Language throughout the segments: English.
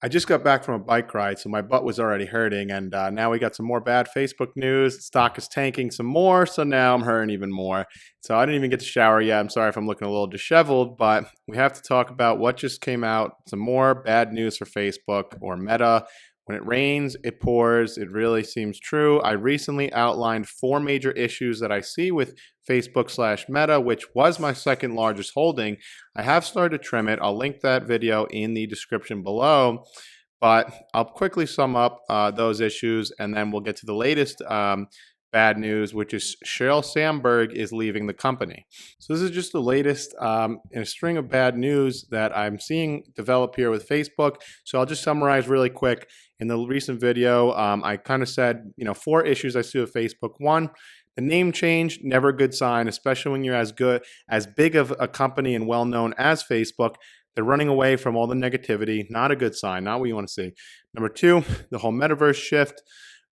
I just got back from a bike ride, so my butt was already hurting, and now we got some more bad Facebook news. Stock is tanking some more, so now I'm hurting even more. So I didn't even get to shower yet. I'm sorry if I'm looking a little disheveled, but we have to talk about what just came out. Some more bad news for Facebook or Meta. When it rains, it pours. It really seems true. I recently outlined 4 major issues that I see with Facebook/Meta, which was my second largest holding. I have started to trim it. I'll link that video in the description below. But I'll quickly sum up those issues, and then we'll get to the latest bad news, which is Sheryl Sandberg is leaving the company. So this is just the latest in a string of bad news that I'm seeing develop here with Facebook. So I'll just summarize really quick. In the recent video, I kind of said, 4 issues I see with Facebook. One, the name change, never a good sign, especially when you're as big of a company and well-known as Facebook. They're running away from all the negativity. Not a good sign, not what you want to see. Number 2, the whole metaverse shift.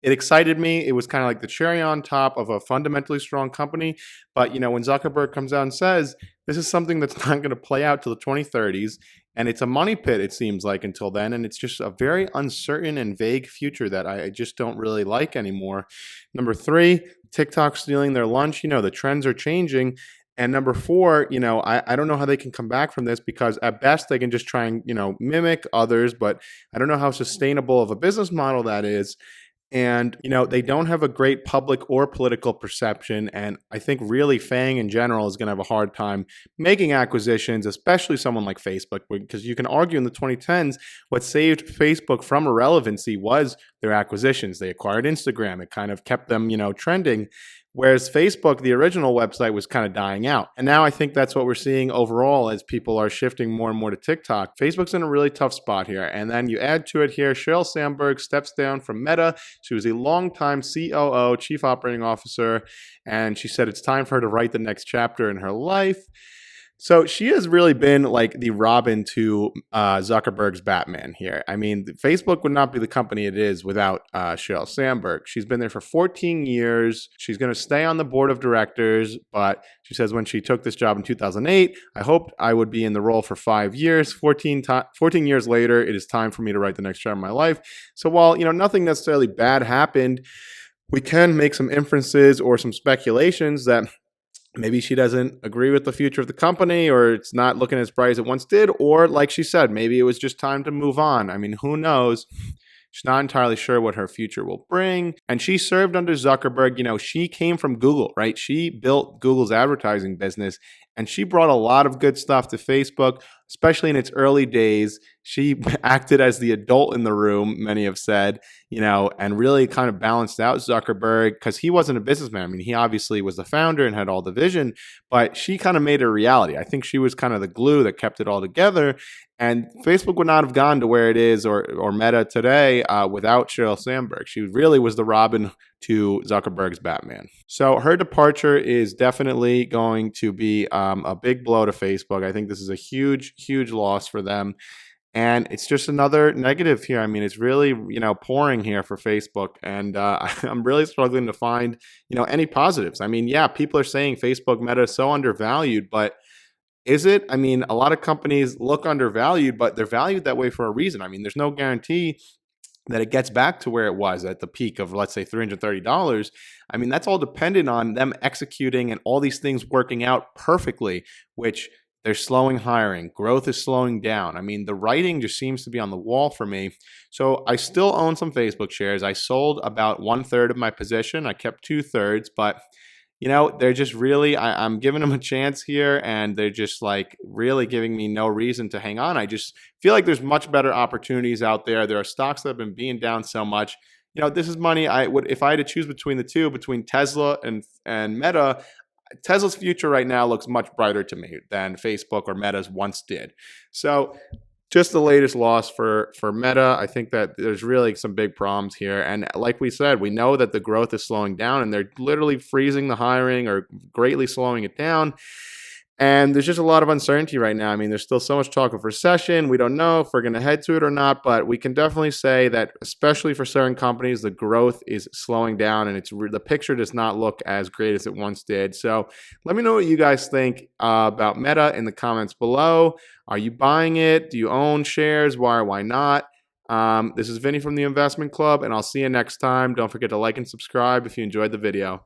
It excited me. It was kind of like the cherry on top of a fundamentally strong company. But, when Zuckerberg comes out and says, this is something that's not going to play out till the 2030s, and it's a money pit, it seems like, until then. And it's just a very uncertain and vague future that I just don't really like anymore. Number 3, TikTok stealing their lunch. The trends are changing. And number 4, I don't know how they can come back from this, because at best they can just try and, mimic others. But I don't know how sustainable of a business model that is. And, they don't have a great public or political perception. And I think really FANG in general is going to have a hard time making acquisitions, especially someone like Facebook, because you can argue in the 2010s, what saved Facebook from irrelevancy was their acquisitions. They acquired Instagram. It kind of kept them, trending. Whereas Facebook, the original website, was kind of dying out. And now I think that's what we're seeing overall as people are shifting more and more to TikTok. Facebook's in a really tough spot here. And then you add to it here, Sheryl Sandberg steps down from Meta. She was a longtime COO, Chief Operating Officer, and she said it's time for her to write the next chapter in her life. So she has really been like the Robin to Zuckerberg's Batman here. I mean, Facebook would not be the company it is without Sheryl Sandberg. She's been there for 14 years. She's going to stay on the board of directors, but she says when she took this job in 2008, I hoped I would be in the role for 5 years. 14 years later, it is time for me to write the next chapter of my life. So while, nothing necessarily bad happened, we can make some inferences or some speculations that maybe she doesn't agree with the future of the company, or it's not looking as bright as it once did. Or like she said, maybe it was just time to move on. I mean, who knows? She's not entirely sure what her future will bring. And she served under Zuckerberg. She came from Google, right? She built Google's advertising business, and she brought a lot of good stuff to Facebook, especially in its early days. She acted as the adult in the room, many have said, and really kind of balanced out Zuckerberg, because he wasn't a businessman. I mean, he obviously was the founder and had all the vision, but she kind of made it a reality. I think she was kind of the glue that kept it all together. And Facebook would not have gone to where it is or Meta today without Sheryl Sandberg. She really was the Robin to Zuckerberg's Batman. So her departure is definitely going to be a big blow to Facebook. I think this is a huge, huge loss for them. And it's just another negative here. I mean, it's really, pouring here for Facebook. And I'm really struggling to find, any positives. I mean, yeah, people are saying Facebook Meta is so undervalued, but is it? I mean, a lot of companies look undervalued, but they're valued that way for a reason. I mean, there's no guarantee that it gets back to where it was at the peak of, let's say, $330. I mean, that's all dependent on them executing and all these things working out perfectly, which they're slowing hiring. Growth is slowing down. I mean, the writing just seems to be on the wall for me. So I still own some Facebook shares. I sold about 1/3 of my position. I kept 2/3, but they're just really, I'm giving them a chance here, and they're just like really giving me no reason to hang on. I just feel like there's much better opportunities out there. There are stocks that have been being down so much. This is money I would, if I had to choose between the two, between Tesla and Meta, Tesla's future right now looks much brighter to me than Facebook or Meta's once did. So just the latest loss for Meta. I think that there's really some big problems here. And like we said, we know that the growth is slowing down, and they're literally freezing the hiring or greatly slowing it down. And there's just a lot of uncertainty right now. I mean, there's still so much talk of recession. We don't know if we're going to head to it or not, but we can definitely say that, especially for certain companies, the growth is slowing down, and the picture does not look as great as it once did. So let me know what you guys think about Meta in the comments below. Are you buying it? Do you own shares? Why or why not? This is Vinny from the Investment Club, and I'll see you next time. Don't forget to like and subscribe if you enjoyed the video.